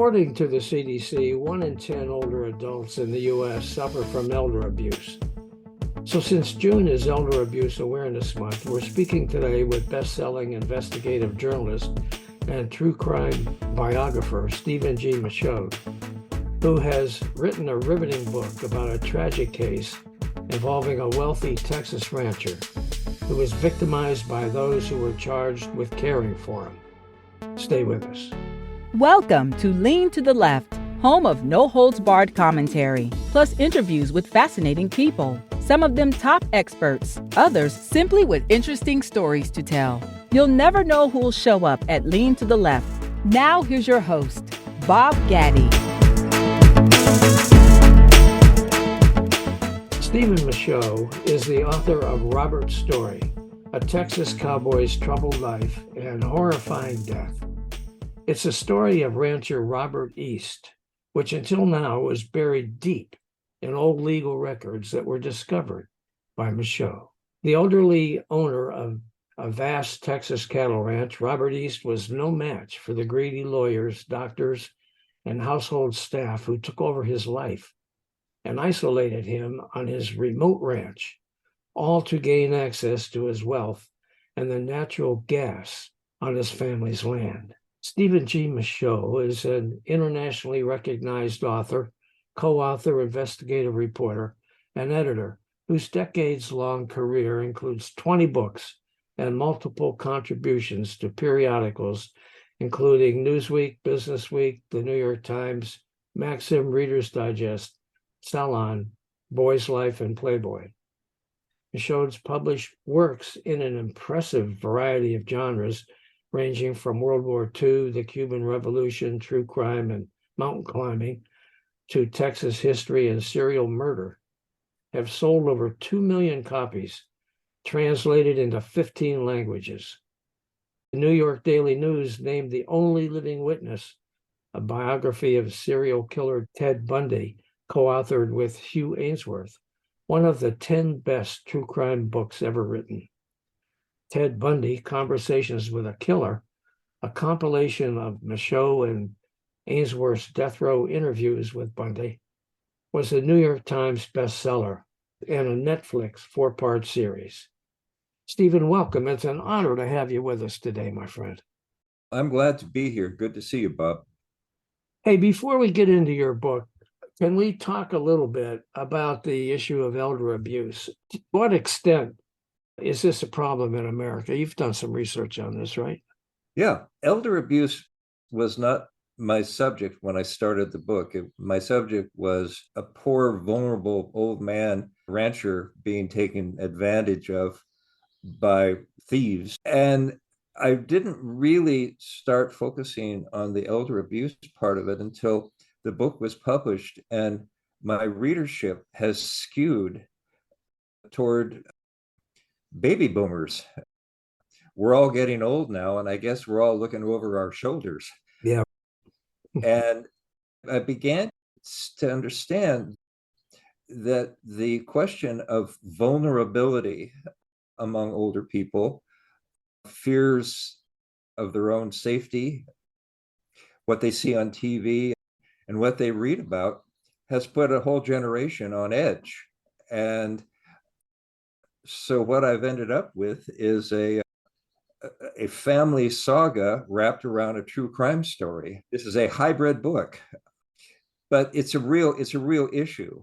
According to the CDC, 1 in 10 older adults in the U.S. suffer from elder abuse. So since June is Elder Abuse Awareness Month, we're speaking today with best-selling investigative journalist and true crime biographer Stephen G. Michaud, who has written a riveting book about a tragic case involving a wealthy Texas rancher who was victimized by those who were charged with caring for him. Stay with us. Welcome to Lean to the Left, home of no-holds-barred commentary, plus interviews with fascinating people. Some of them top experts, others simply with interesting stories to tell. You'll never know who'll show up at Lean to the Left. Now here's your host, Bob Gaddy. Stephen Michaud is the author of Robert's Story, a Texas cowboy's troubled life and horrifying death. It's a story of rancher Robert East, which until now was buried deep in old legal records that were discovered by Michaud. The elderly owner of a vast Texas cattle ranch, Robert East was no match for the greedy lawyers, doctors, and household staff who took over his life and isolated him on his remote ranch, all to gain access to his wealth and the natural gas on his family's land. Stephen G. Michaud is an internationally recognized author, co-author, investigative reporter, and editor whose decades-long career includes 20 books and multiple contributions to periodicals, including Newsweek, Businessweek, The New York Times, Maxim, Reader's Digest, Salon, Boy's Life, and Playboy. Michaud's published works in an impressive variety of genres, ranging from World War II, the Cuban Revolution, true crime, and mountain climbing, to Texas history and serial murder, have sold over 2 million copies, translated into 15 languages. The New York Daily News named The Only Living Witness, a biography of serial killer Ted Bundy, co-authored with Hugh Ainsworth, one of the 10 best true crime books ever written. Ted Bundy, Conversations with a Killer, a compilation of Michaud and Ainsworth's death row interviews with Bundy, was a New York Times bestseller and a Netflix 4-part series. Stephen, welcome. It's an honor to have you with us today, my friend. I'm glad to be here. Good to see you, Bob. Hey, before we get into your book, can we talk a little bit about the issue of elder abuse? To what extent is this a problem in America? You've done some research on this, right? Yeah, elder abuse was not my subject when I started the book. My subject was a poor, vulnerable old man rancher being taken advantage of by thieves. And I didn't really start focusing on the elder abuse part of it until the book was published, and my readership has skewed toward baby boomers. We're all getting old now, and I guess we're all looking over our shoulders. Yeah. And I began to understand that the question of vulnerability among older people, fears of their own safety, what they see on TV, and what they read about has put a whole generation on edge. And so what I've ended up with is a family saga wrapped around a true crime story. This is a hybrid book, but it's a real issue.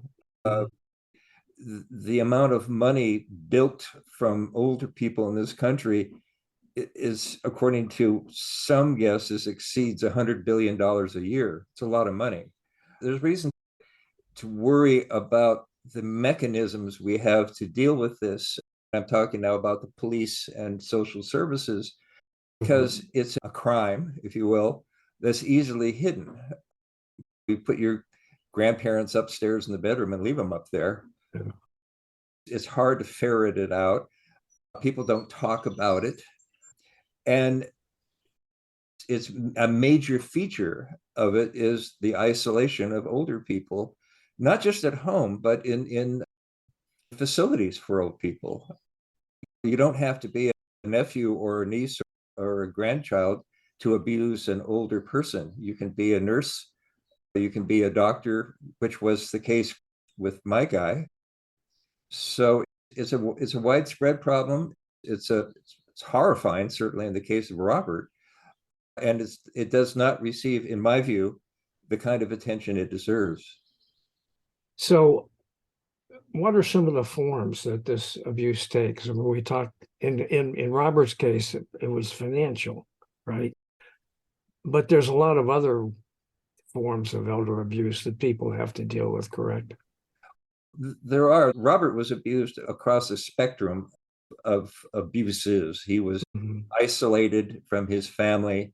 The amount of money built from older people in this country is, according to some guesses, exceeds $100 billion a year. It's a lot of money. There's reason to worry about the mechanisms we have to deal with this. I'm talking now about the police and social services, because it's a crime, if you will, that's easily hidden. You put your grandparents upstairs in the bedroom and leave them up there. Yeah. It's hard to ferret it out. People don't talk about it. And it's a major feature of it is the isolation of older people, not just at home, but in facilities for old people. You don't have to be a nephew or a niece or a grandchild to abuse an older person. You can be a nurse You can be a doctor, which was the case with my guy. So it's a widespread problem. It's horrifying, certainly in the case of Robert, and it does not receive, in my view, the kind of attention it deserves. So, what are some of the forms that this abuse takes? I mean, we talked in Robert's case, it was financial, right? But there's a lot of other forms of elder abuse that people have to deal with, correct? There are. Robert was abused across a spectrum of abuses. He was isolated from his family.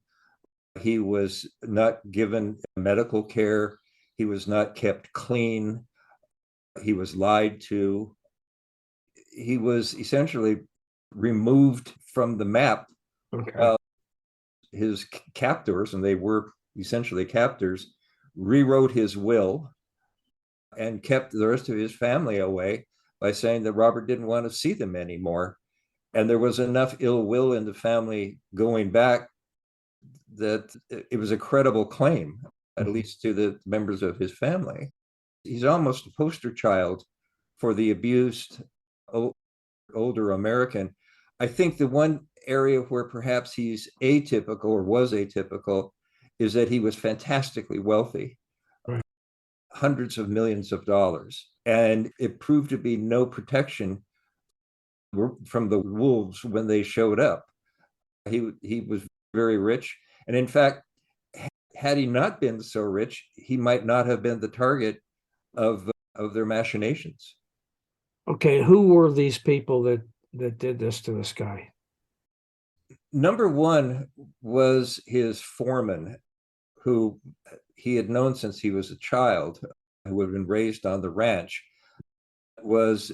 He was not given medical care. He was not kept clean. He was lied to. He was essentially removed from the map. Okay. His captors, and they were essentially captors, rewrote his will and kept the rest of his family away by saying that Robert didn't want to see them anymore. And there was enough ill will in the family going back that it was a credible claim, at least to the members of his family. He's almost a poster child for the abused older American. I think the one area where perhaps he's atypical or was atypical is that he was fantastically wealthy, Right. hundreds of millions of dollars. And it proved to be no protection from the wolves when they showed up. He was very rich. And in fact, had he not been so rich, he might not have been the target of their machinations. Okay, who were these people that did this to this guy? Number one was his foreman, who he had known since he was a child, who had been raised on the ranch, was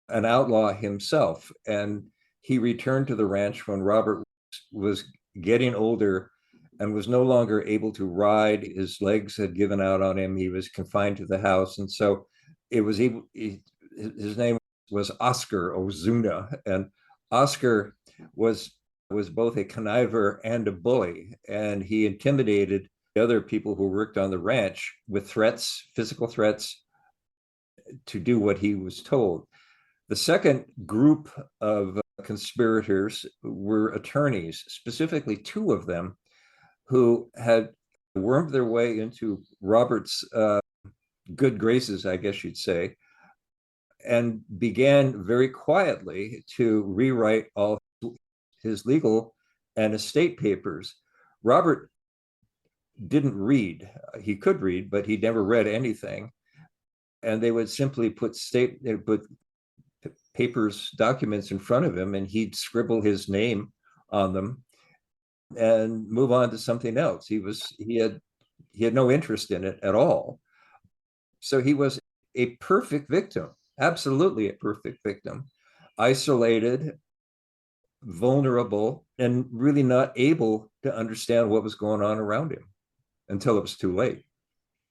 an outlaw himself. And he returned to the ranch when Robert was getting older and was no longer able to ride. His legs had given out on him. He was confined to the house. And so it was, his name was Oscar Ozuna. And Oscar was both a conniver and a bully. And he intimidated the other people who worked on the ranch with threats, physical threats, to do what he was told. The second group of conspirators were attorneys, specifically two of them, who had wormed their way into Robert's good graces, I guess you'd say, and began very quietly to rewrite all his legal and estate papers. Robert didn't read. He could read, but he never read anything. And they would simply put papers, documents in front of him, and he'd scribble his name on them and move on to something else. He had no interest in it at all. So he was a perfect victim, absolutely a perfect victim, isolated, vulnerable, and really not able to understand what was going on around him until it was too late.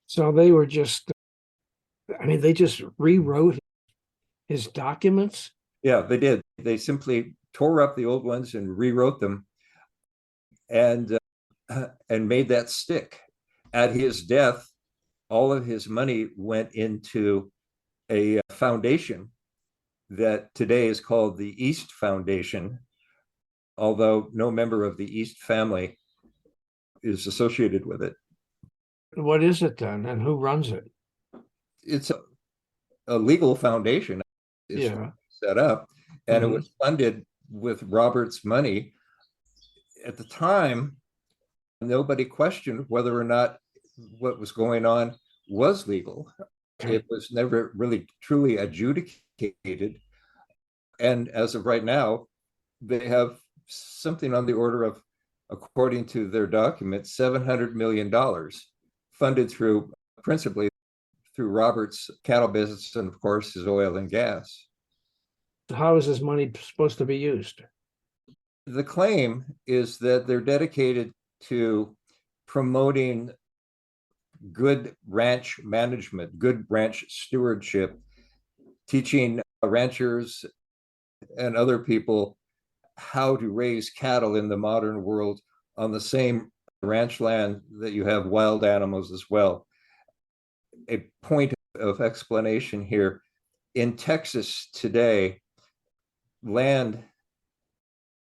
So they were just, I mean, they just rewrote his documents? Yeah, they did. They simply tore up the old ones and rewrote them and made that stick. At his death, all of his money went into a foundation that today is called the East Foundation, although no member of the East family is associated with it. What is it then, and who runs it? It's a legal foundation. It's set up, and it was funded with Robert's money. At the time, nobody questioned whether or not what was going on was legal. Okay. It was never really truly adjudicated. And as of right now, they have something on the order of, according to their documents, $700 million funded principally through Robert's cattle business and, of course, his oil and gas. How is this money supposed to be used? The claim is that they're dedicated to promoting good ranch management, good ranch stewardship, teaching ranchers and other people how to raise cattle in the modern world on the same ranch land that you have wild animals as well. A point of explanation here. In Texas today, land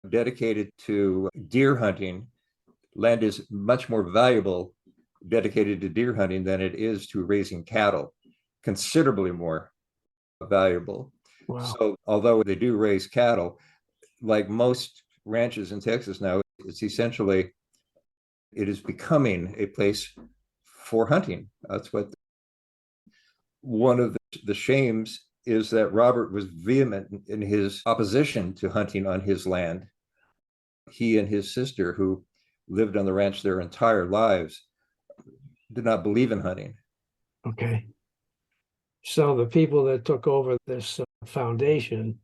dedicated to deer hunting, land is much more valuable dedicated to deer hunting than it is to raising cattle, considerably more valuable. Wow. So although they do raise cattle, like most ranches in Texas now, it's essentially, it is becoming a place for hunting. That's what one of the shames is, that Robert was vehement in his opposition to hunting on his land. He and his sister, who lived on the ranch their entire lives, did not believe in hunting. Okay. So the people that took over this foundation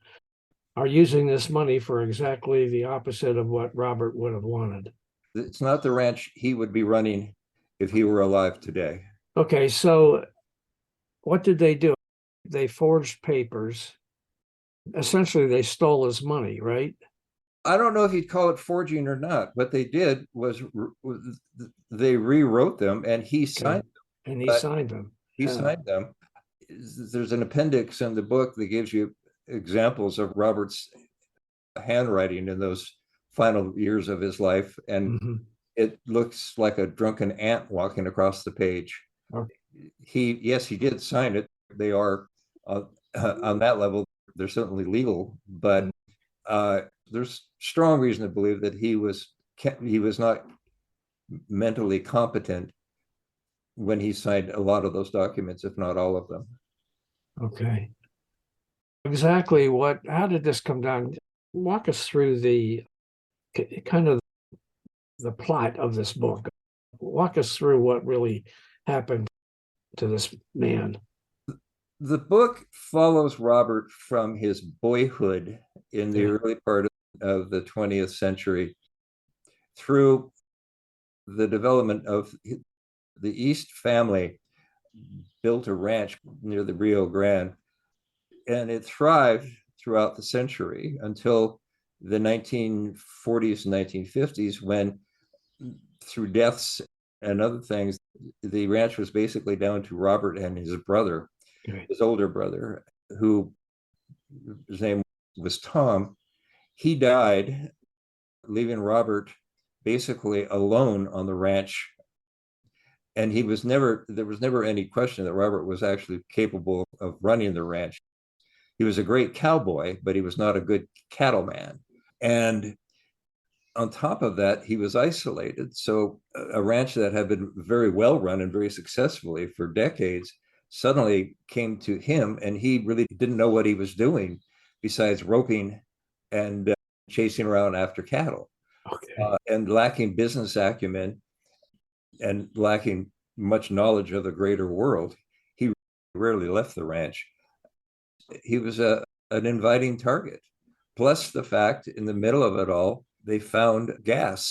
are using this money for exactly the opposite of what Robert would have wanted. It's not the ranch he would be running if he were alive today. Okay, so what did they do? They forged papers. Essentially, they stole his money, right? I don't know if you'd call it forging or not. What they did was they rewrote them, and he signed them. And he signed them. He signed them. There's an appendix in the book that gives you examples of Robert's handwriting in those final years of his life, and it looks like a drunken ant walking across the page. Okay. He did sign it. They are on that level, they're certainly legal, but there's strong reason to believe that he was not mentally competent when he signed a lot of those documents, if not all of them. Okay. Exactly how did this come down? Walk us through the kind of the plot of this book. Walk us through what really happened to this man. The book follows Robert from his boyhood in the early part of the 20th century through the development of the East family. Built a ranch near the Rio Grande, and it thrived throughout the century until the 1940s and 1950s, when, through deaths and other things, the ranch was basically down to Robert and his brother, his older brother, who his name was Tom. He died, leaving Robert basically alone on the ranch. And there was never any question that Robert was actually capable of running the ranch. He was a great cowboy, but he was not a good cattleman. And on top of that, he was isolated. So a ranch that had been very well run and very successfully for decades suddenly came to him, and he really didn't know what he was doing besides roping and chasing around after cattle. Okay. And lacking business acumen and lacking much knowledge of the greater world, he rarely left the ranch. He was an inviting target. Plus the fact, in the middle of it all, they found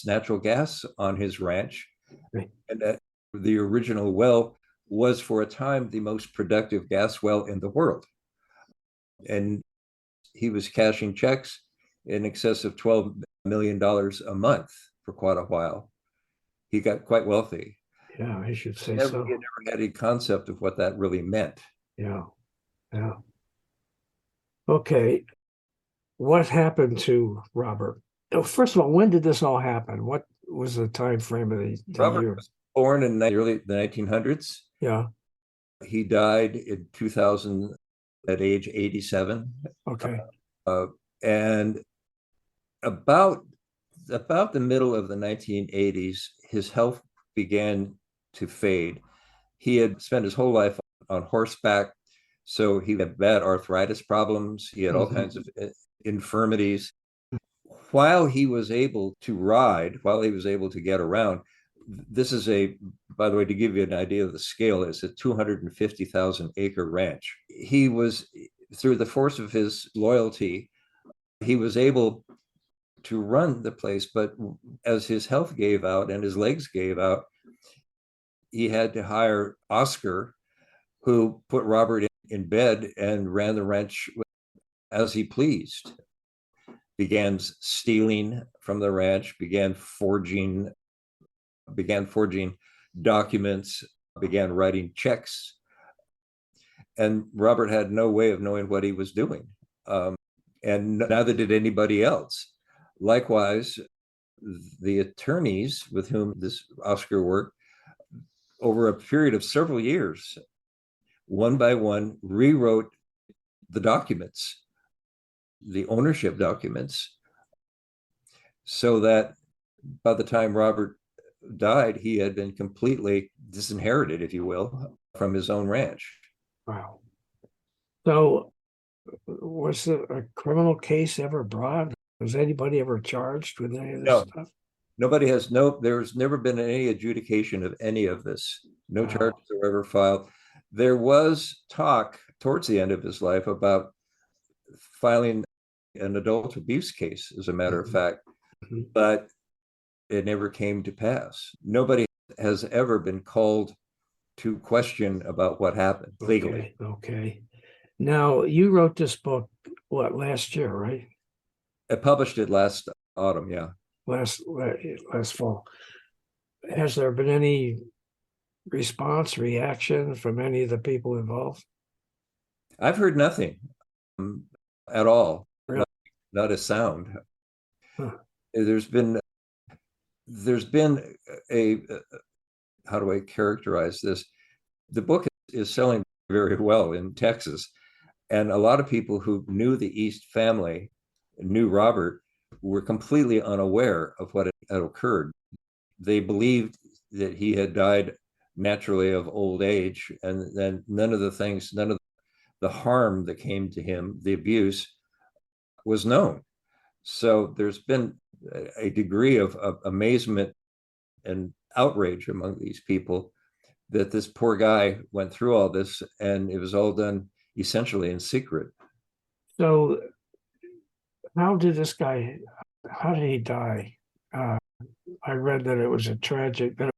natural gas on his ranch. Right. And that the original well was, for a time, the most productive gas well in the world. And he was cashing checks in excess of $12 million a month for quite a while. He got quite wealthy. Yeah, I should say He so. never had any concept of what that really meant. Yeah. Yeah. Okay. What happened to Robert? First of all, when did this all happen? What was the time frame of the Robert year? was born in the early 1900s. Yeah. He died in 2000 at age 87. Okay. And about the middle of the 1980s, his health began to fade. He had spent his whole life on horseback, so he had bad arthritis problems. He had all kinds of infirmities. While he was able to ride, while he was able to get around, this is by the way, to give you an idea of the scale, it's a 250,000 acre ranch. He was, through the force of his loyalty, he was able to run the place, but as his health gave out and his legs gave out, he had to hire Oscar, who put Robert in bed and ran the ranch as he pleased. Began stealing from the ranch, began forging began forging documents, began writing checks, and Robert had no way of knowing what he was doing. And neither did anybody else. Likewise, the attorneys with whom this Oscar worked over a period of several years, one by one, rewrote the documents, the ownership documents, so that by the time Robert died, he had been completely disinherited, if you will, from his own ranch. Wow. So was a criminal case ever brought? Was anybody ever charged with any of this stuff? Nobody has there's never been any adjudication of any of this. No charges were ever filed. There was talk towards the end of his life about filing an adult abuse case, as a matter of fact, but it never came to pass. Nobody has ever been called to question about what happened legally. Okay. Now, you wrote this book, what, last year, right? I published it last autumn, yeah. Last fall. Has there been any response, reaction from any of the people involved? I've heard nothing at all. Really? Not a sound. Huh. There's been a how do I characterize this? The book is selling very well in Texas, and a lot of people who knew the East family, knew Robert, were completely unaware of what had occurred. They believed that he had died naturally of old age, and then none of the harm that came to him, the abuse, was known. So there's been a degree of amazement and outrage among these people that this poor guy went through all this, and it was all done essentially in secret. So how did he die? I read that it was that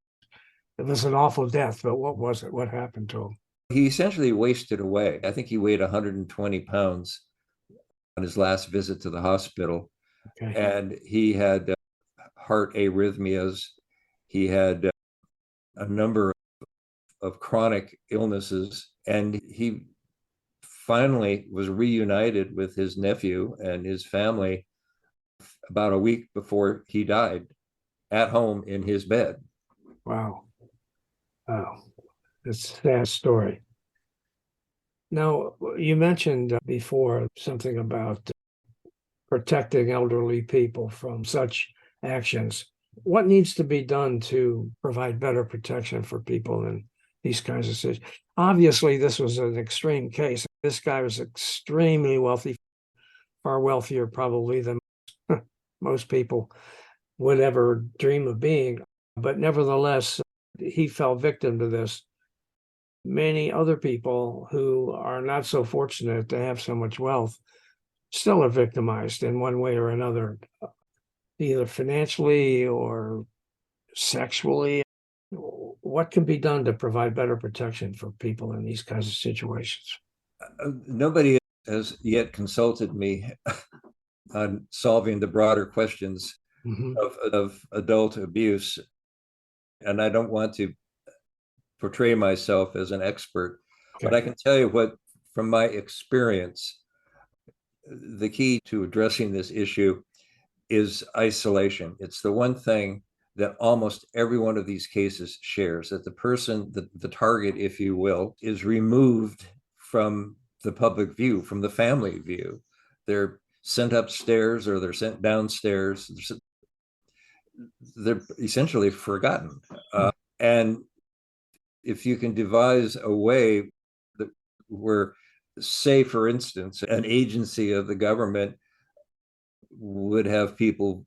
it was an awful death, but what was it? What happened to him? He essentially wasted away. I think he weighed 120 pounds on his last visit to the hospital. Okay. And he had heart arrhythmias. He had a number of chronic illnesses, and he finally was reunited with his nephew and his family about a week before he died, at home in his bed. Wow. It's a sad story. Now, you mentioned before something about protecting elderly people from such actions. What needs to be done to provide better protection for people in these kinds of situations? Obviously, this was an extreme case. This guy was extremely wealthy, far wealthier probably than most people would ever dream of being. But nevertheless, he fell victim to this. Many other people who are not so fortunate to have so much wealth still are victimized in one way or another, either financially or sexually. What can be done to provide better protection for people in these kinds of situations? Nobody has yet consulted me on solving the broader questions of adult abuse. And I don't want to portray myself as an expert, but I can tell you what, from my experience, the key to addressing this issue is isolation. It's the one thing that almost every one of these cases shares, that the person, the target, if you will, is removed from the public view, from the family view. They're sent upstairs or they're sent downstairs. They're essentially forgotten. And if you can devise a way that where, say, for instance, an agency of the government would have people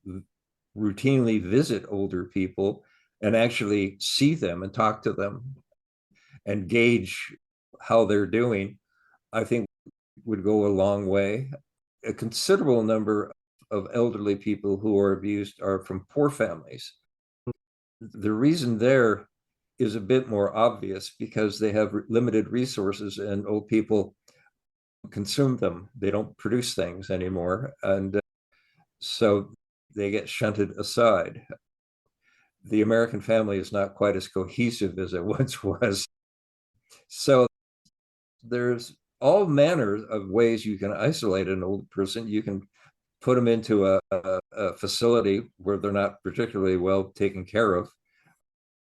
routinely visit older people and actually see them and talk to them and gauge how they're doing, I think would go a long way. A considerable number of elderly people who are abused are from poor families. The reason there is a bit more obvious because they have limited resources and old people consume them. They don't produce things anymore. And so they get shunted aside. the American family is not quite as cohesive as it once was. So there's all manner of ways you can isolate an old person. You can put them into a facility where they're not particularly well taken care of,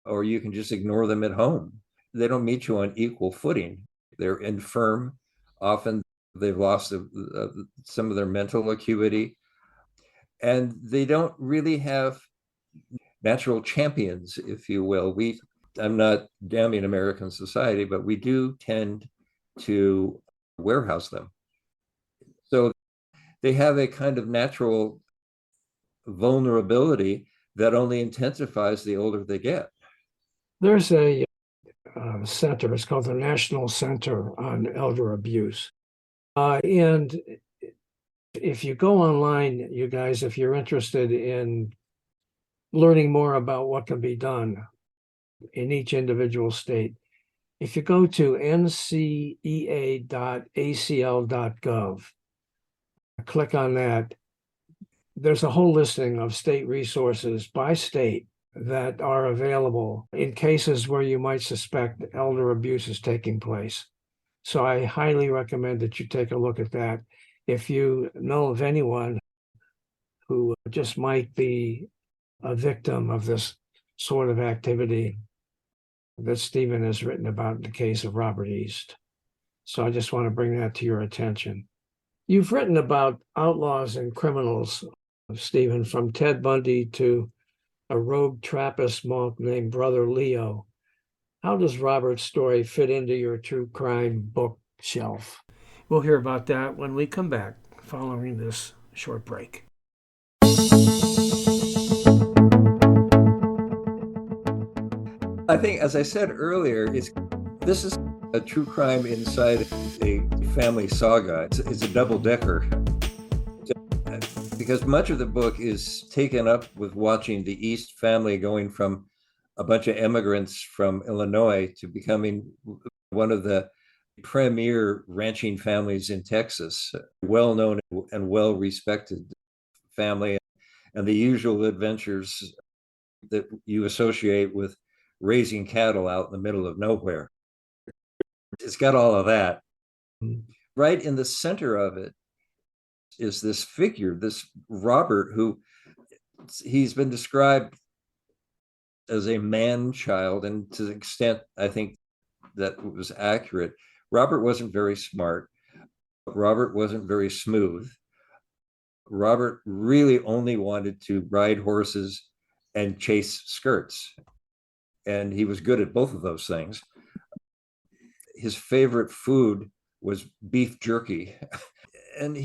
or you can just ignore them at home. They don't meet you on equal footing. They're infirm. Often they've lost some of their mental acuity, and they don't really have natural champions, if you will. I'm not damning American society, but we do tend to warehouse them. So they have a kind of natural vulnerability that only intensifies the older they get. There's a center, it's called the National Center on Elder Abuse. And if you go online, you guys, if you're interested in learning more about what can be done in each individual state, if you go to ncea.acl.gov, click on that, there's a whole listing of state resources by state that are available in cases where you might suspect elder abuse is taking place. So I highly recommend that you take a look at that. If you know of anyone who just might be a victim of this sort of activity that Stephen has written about in the case of Robert East. So I just want to bring that to your attention. You've written about outlaws and criminals, Stephen, from Ted Bundy to a rogue Trappist monk named Brother Leo. How does Robert's story fit into your true crime bookshelf? We'll hear about that when we come back following this short break. I think, as I said earlier, this is a true crime inside a family saga. It's a double-decker. Because much of the book is taken up with watching the East family going from a bunch of immigrants from Illinois to becoming one of the premier ranching families in Texas, well-known and well-respected family, and the usual adventures that you associate with raising cattle out in the middle of nowhere. It's got all of that. Right in the center of it is this figure, this Robert, who he's been described as a man child, and to the extent I think that was accurate. Robert wasn't very smart. Robert wasn't very smooth. Robert really only wanted to ride horses and chase skirts. And he was good at both of those things. His favorite food was beef jerky. And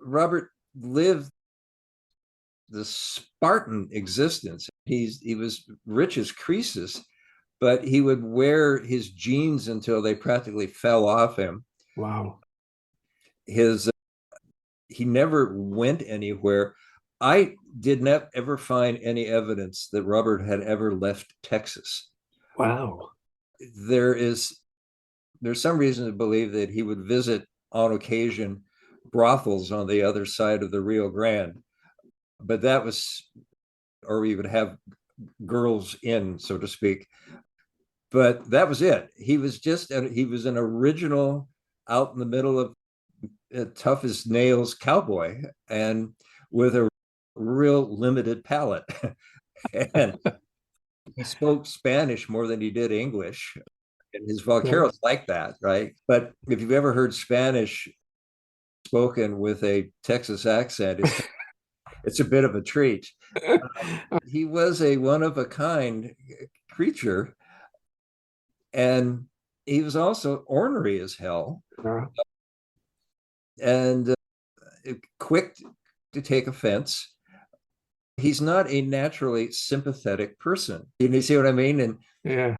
Robert lived the Spartan existence. He was rich as Croesus, but he would wear his jeans until they practically fell off him. Wow. He never went anywhere. I did not ever find any evidence that Robert had ever left Texas. Wow. There's some reason to believe that he would visit on occasion brothels on the other side of the Rio Grande, but that was, or we would have girls in, so to speak. But that was it. He was an original, out in the middle of tough as nails cowboy, and with a real limited palate. And he spoke Spanish more than he did English. And his vocabulary is like that, right? But if you've ever heard Spanish spoken with a Texas accent, it's a bit of a treat. He was a one-of-a-kind creature, and he was also ornery as hell, and quick to take offense. He's not a naturally sympathetic person. You see what I mean? And yeah.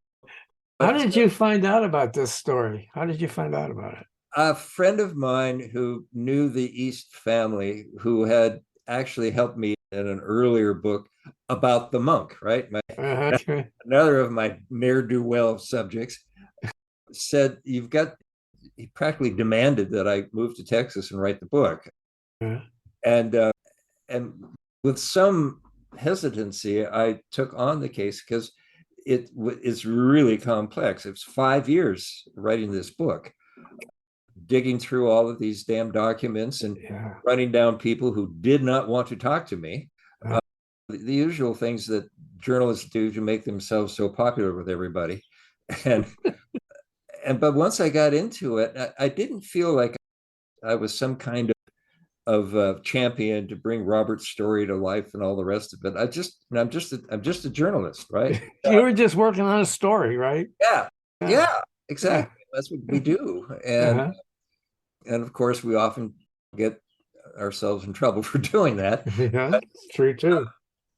How did you find out about this story? How did you find out about it? A friend of mine who knew the East family, who had actually helped me in an earlier book about the monk, right? Another of my ne'er-do-well subjects, said, he practically demanded that I move to Texas and write the book. And with some hesitancy, I took on the case because it's really complex. It's 5 years writing this book, digging through all of these damn documents and Yeah. running down people who did not want to talk to me. Uh, The usual things that journalists do to make themselves so popular with everybody. And but once I got into it, I didn't feel like I was some kind of champion to bring Robert's story to life and all the rest of it. I'm just a journalist, right? You were just working on a story, right? Yeah, Yeah. yeah, Yeah. exactly. That's what we do, Uh-huh. and of course we often get ourselves in trouble for doing that. Yeah, it's true too.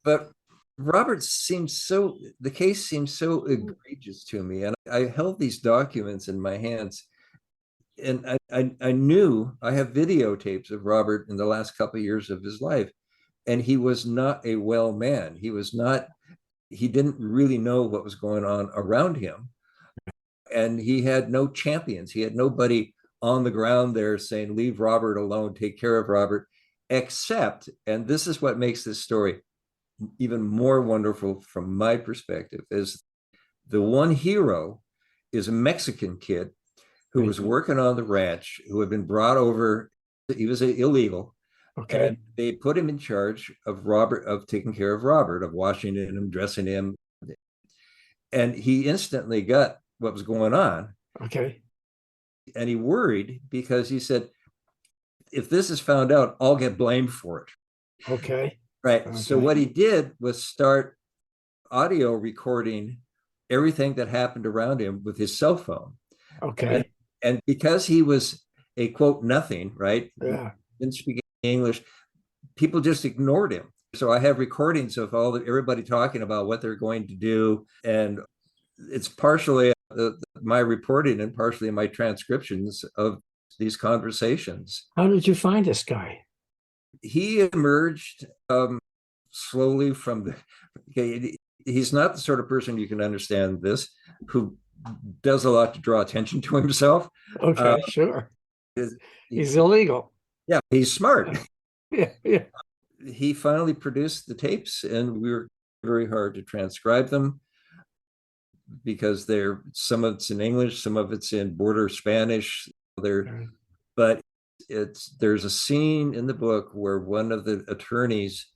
But the case seems so egregious to me, and I held these documents in my hands, and I knew I have videotapes of Robert in the last couple of years of his life, and he was not a well man. He didn't really know what was going on around him, and he had no champions. He had nobody on the ground there saying, leave Robert alone, take care of Robert, except, and this is what makes this story even more wonderful from my perspective, is the one hero is a Mexican kid who was working on the ranch, who had been brought over. He was illegal. Okay. And they put him in charge of Robert, of taking care of Robert, of washing him, dressing him. And he instantly got what was going on. Okay. And he worried because he said, if this is found out, I'll get blamed for it. Okay. Right. Okay. So what he did was start audio recording everything that happened around him with his cell phone. Okay. And because he was a quote nothing, right? Yeah. Didn't speak English, people just ignored him. So I have recordings of everybody talking about what they're going to do, and it's partially my reporting and partially my transcriptions of these conversations. How did you find this guy? He emerged slowly from the. Okay, he's not the sort of person, you can understand this, who does a lot to draw attention to himself. Okay, sure. He's illegal. Yeah, he's smart. Yeah, yeah. He finally produced the tapes, and we were very hard to transcribe them because some of it's in English, some of it's in border Spanish. But there's a scene in the book where one of the attorneys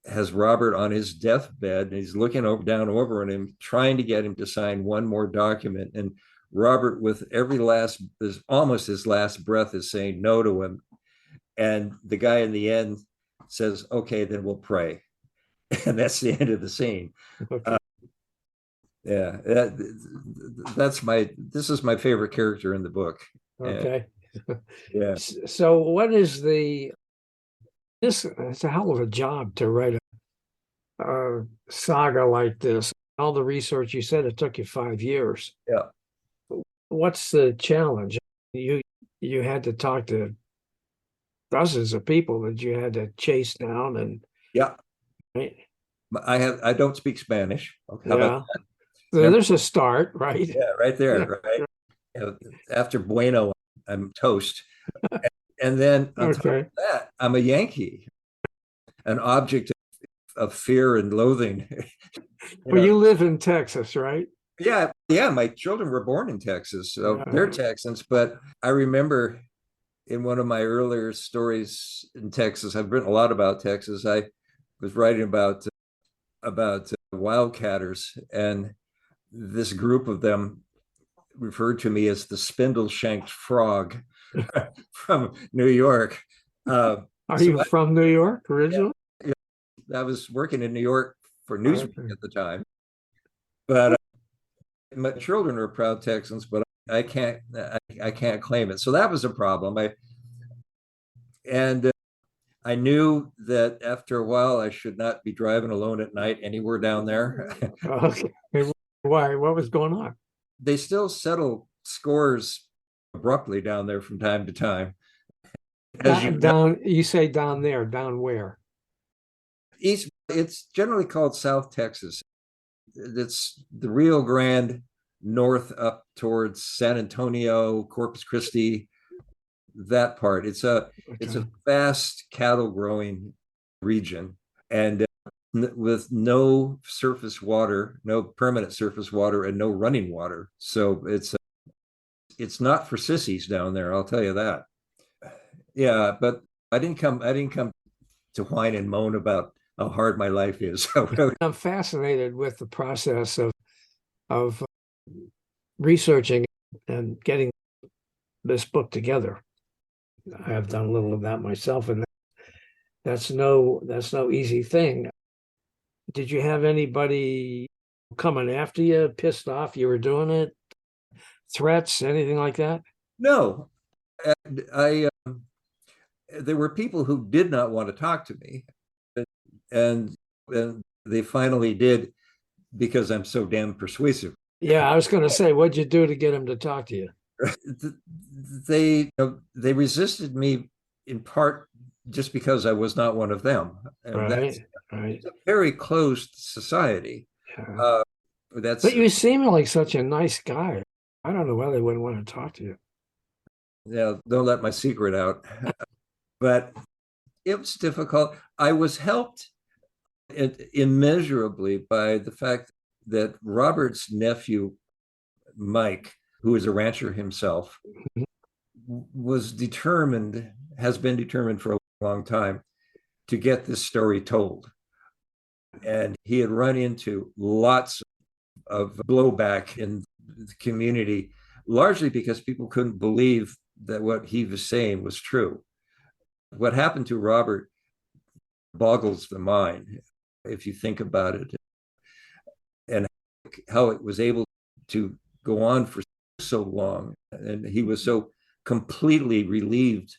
has Robert on his deathbed, and he's looking down over on him, trying to get him to sign one more document. And Robert, with almost his last breath, is saying no to him. And the guy in the end says, okay, then we'll pray. And that's the end of the scene. Okay. Yeah, this is my favorite character in the book. Okay. Yeah. So what is it's a hell of a job to write a saga like this. All the research, you said it took you 5 years. Yeah. What's the challenge? You had to talk to dozens of people that you had to chase down, and yeah, right? I don't speak Spanish. Okay. Yeah. So there's a start, right? Yeah, right there, right. After bueno, I'm toast. And then on top of that, I'm a Yankee, an object of fear and loathing. Well, you live in Texas, right? Yeah, yeah. My children were born in Texas, so they're Texans. But I remember in one of my earlier stories in Texas, I've written a lot about Texas. I was writing about wildcatters, and this group of them referred to me as the spindle-shanked frog from New York. Are you from New York originally? Yeah, I was working in New York for Newsweek at the time, but my children are proud Texans, but I can't claim it. So that was a problem. I knew that after a while I should not be driving alone at night anywhere down there. Okay. Why? What was going on? They still settle scores abruptly down there from time to time. You say down there, down where? East. It's generally called South Texas. It's the Rio Grande north up towards San Antonio, Corpus Christi, that part. It's a vast cattle growing region, and with no surface water, no permanent surface water, and no running water. So it's not for sissies down there, I'll tell you that. Yeah, but I didn't come to whine and moan about how hard my life is. I'm fascinated with the process of researching and getting this book together. I have done a little of that myself, and that's no easy thing. Did you have anybody coming after you, pissed off you were doing it? Threats, anything like that? No, I there were people who did not want to talk to me, and and they finally did because I'm so damn persuasive. Yeah, I was going to say, what'd you do to get him to talk to you? They resisted me in part just because I was not one of them, and that's Right. a very closed society. Yeah. Uh, that's But you seem like such a nice guy. I don't know why they wouldn't want to talk to you. Yeah, don't let my secret out. But it was difficult. I was helped immeasurably by the fact that Robert's nephew, Mike, who is a rancher himself, was determined, has been determined for a long time to get this story told. And he had run into lots of blowback in the community, largely because people couldn't believe that what he was saying was true. What happened to Robert boggles the mind if you think about it, and how it was able to go on for so long. And he was so completely relieved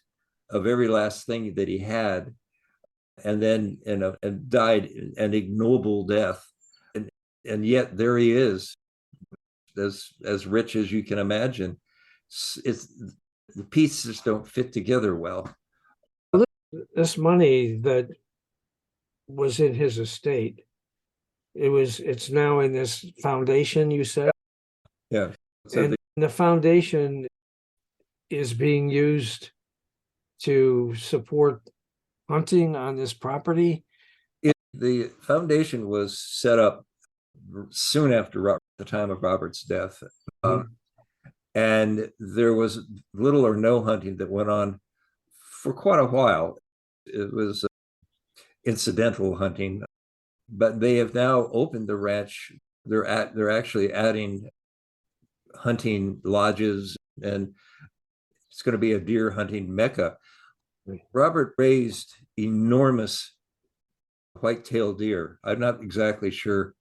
of every last thing that he had, and then and died an ignoble death. And yet there he is, as rich as you can imagine. It's the pieces don't fit together well. This money that was in his estate, it's now in this foundation, you said? Yeah. So And the foundation is being used to support hunting on this property. The foundation was set up soon after the time of Robert's death. And there was little or no hunting that went on for quite a while. It was incidental hunting, but they have now opened the ranch. They're actually adding hunting lodges, and it's going to be a deer hunting mecca. Robert raised enormous white-tailed deer. I'm not exactly sure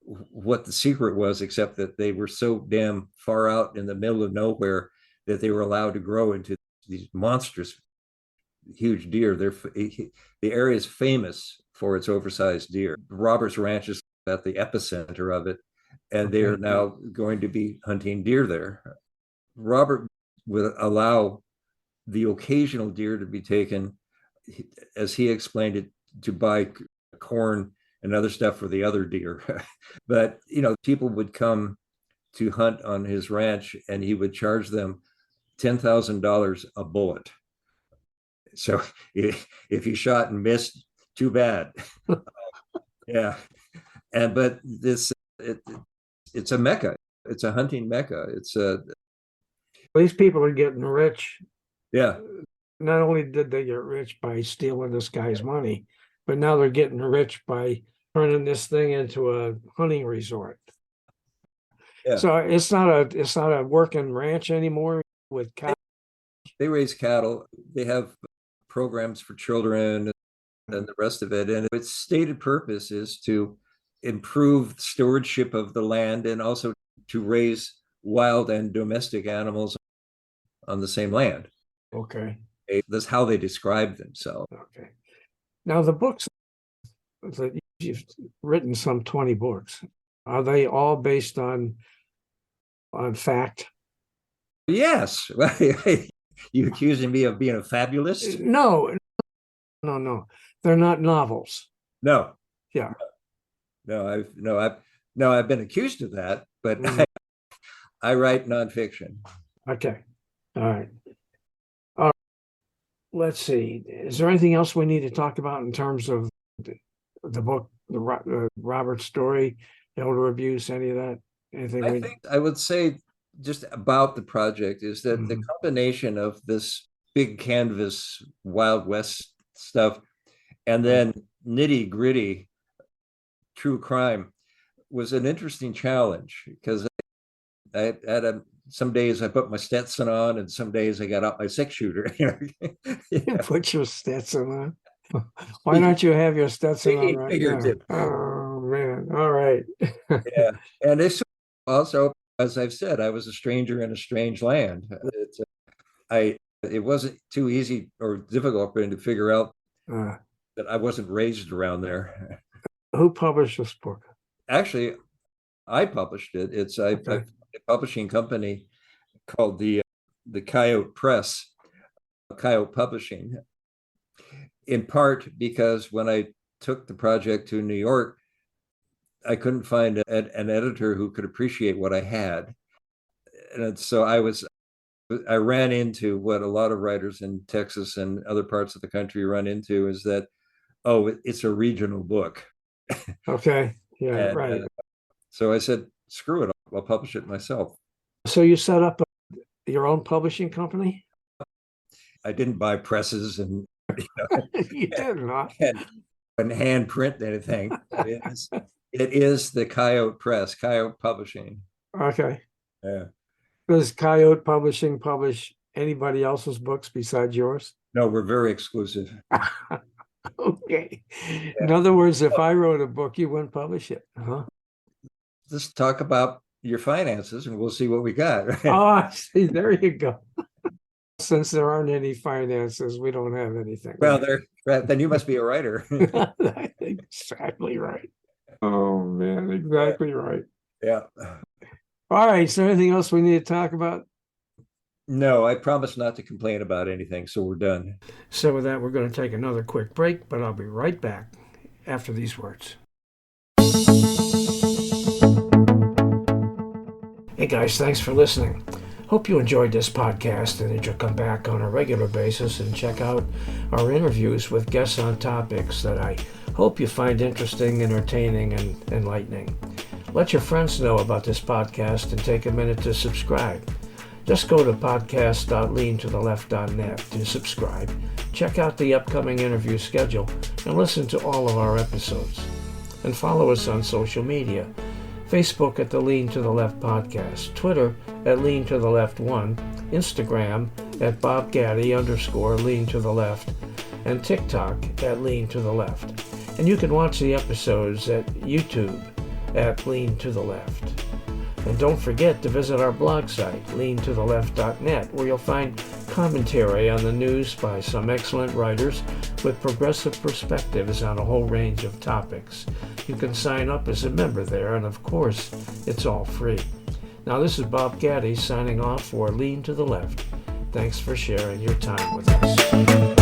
what the secret was, except that they were so damn far out in the middle of nowhere that they were allowed to grow into these monstrous, huge deer. The area is famous for its oversized deer. Robert's Ranch is at the epicenter of it, and they are now going to be hunting deer there. Robert would allow the occasional deer to be taken, as he explained it, to buy corn and other stuff for the other deer. But people would come to hunt on his ranch, and he would charge them $10,000 a bullet. So if you shot and missed, too bad. Yeah. But it's a mecca. It's a hunting mecca. These people are getting rich. Yeah. Not only did they get rich by stealing this guy's money, but now they're getting rich by turning this thing into a hunting resort. Yeah. So it's not a working ranch anymore with cattle. They raise cattle. They have programs for children and the rest of it. And its stated purpose is to improve stewardship of the land and also to raise wild and domestic animals on the same land. Okay. That's how they describe themselves. Okay. Now the books that you've written, some 20 books, are they all based on fact? Yes. You accusing me of being a fabulist? No. They're not novels. No. Yeah. I've been accused of that, but I write nonfiction. Okay. All right. Let's see. Is there anything else we need to talk about in terms of the book Robert story, elder abuse, any of that? Anything I we? think I would say just about the project is that the Mhm. combination of this big canvas Wild West stuff and then nitty gritty true crime was an interesting challenge because I had some days I put my Stetson on and some days I got out my six shooter. You put your Stetson on. Why don't you have your Stetson on right now? Figurative. Oh man! All right. Yeah, and it's also, as I've said, I was a stranger in a strange land. It wasn't too easy or difficult for me to figure out Uh, that I wasn't raised around there. who published this book? Actually, I published it. Okay. A publishing company called the Coyote Press, Coyote Publishing, in part because when I took the project to New York, I couldn't find an editor who could appreciate what I had. And so I ran into what a lot of writers in Texas and other parts of the country run into is that, oh, it's a regional book. Okay. Yeah. And Right. so I said, screw it, I'll publish it myself. So you set up your own publishing company? I didn't buy presses and You did not. and hand print anything. It is the Coyote Press, Coyote Publishing. Okay. Yeah. Does Coyote Publishing publish anybody else's books besides yours? No, we're very exclusive. Okay. In other words, if I wrote a book, you wouldn't publish it, huh? Let's talk about your finances and we'll see what we got. Right? Oh, I see. There you go. Since there aren't any finances, we don't have anything. Well, then you must be a writer. Exactly right. Oh man, exactly right. Yeah. All right. So anything else we need to talk about? No, I promise not to complain about anything, so we're done. So with that, we're going to take another quick break, but I'll be right back after these words. Hey guys, thanks for listening. Hope you enjoyed this podcast and that you'll come back on a regular basis and check out our interviews with guests on topics that I hope you find interesting, entertaining, and enlightening. Let your friends know about this podcast and take a minute to subscribe. Just go to podcast.leantotheleft.net to subscribe, check out the upcoming interview schedule, and listen to all of our episodes. And follow us on social media. Facebook at the Lean to the Left Podcast, Twitter at Lean to the Left 1, Instagram at @BobGaddy_Lean to the Left, and TikTok at Lean to the Left. And you can watch the episodes at YouTube at Lean to the Left. And don't forget to visit our blog site, leantotheleft.net, where you'll find commentary on the news by some excellent writers with progressive perspectives on a whole range of topics. You can sign up as a member there, and of course, it's all free. Now, this is Bob Gaddy signing off for Lean to the Left. Thanks for sharing your time with us.